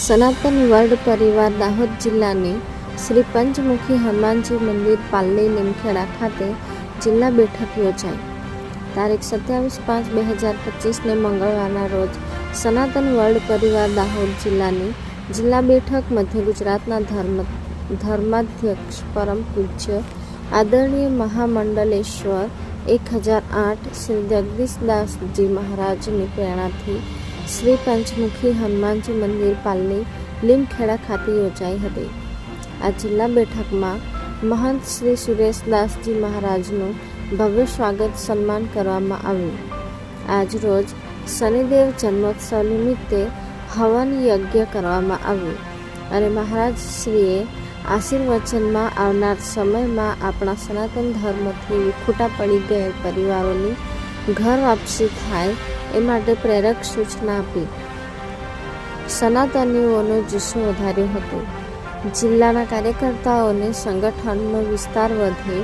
સનાતન વર્લ્ડ પરિવાર દાહોદ જિલ્લાની શ્રી પંચમુખી હનુમાનજી મંદિર પાલ્લી લીમખેડા ખાતે જિલ્લા બેઠક યોજાઈ. તારીખ 27/5/2025ને મંગળવારના રોજ સનાતન વર્લ્ડ પરિવાર દાહોદ જિલ્લાની જિલ્લા બેઠક મધ્ય ગુજરાતના ધર્માધ્યક્ષ પરમ પૂજ્ય આદરણીય મહામંડલેશ્વર 1008 શ્રી જગદીશદાસજી મહારાજની પ્રેરણાથી શ્રી પંચમુખી હનુમાનજી મંદિર પાલ્લી લીમખેડા ખાતે યોજાઈ હતી. આ જિલ્લા બેઠકમાં મહંત શ્રી સુરેશદાસજી મહારાજનું ભવ્ય સ્વાગત સન્માન કરવામાં આવ્યું. આજ રોજ શનિદેવ જન્મોત્સવ નિમિત્તે હવન યજ્ઞ કરવામાં આવ્યું અને મહારાજશ્રીએ આશીર્વચનમાં આવનાર સમયમાં આપણા સનાતન ધર્મથી વિખૂટા પડી ગયેલ પરિવારોની ઘર વાપસી થાય એ માટે પ્રેરક સૂચના આપી સનાતનીઓનો જુસ્સો વધાર્યો હતો. જિલ્લાના કાર્યકર્તાઓને સંગઠનનો વિસ્તાર વધે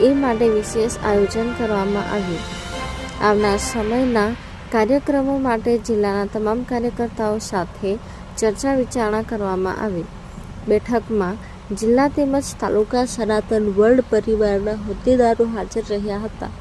એ માટે વિશેષ આયોજન કરવામાં આવ્યું. આવનાર સમયના કાર્યક્રમો માટે જિલ્લાના તમામ કાર્યકર્તાઓ સાથે ચર્ચા વિચારણા કરવામાં આવી. બેઠકમાં જિલ્લા તેમજ તાલુકા સનાતન વર્લ્ડ પરિવારના હોદ્દેદારો હાજર રહ્યા હતા.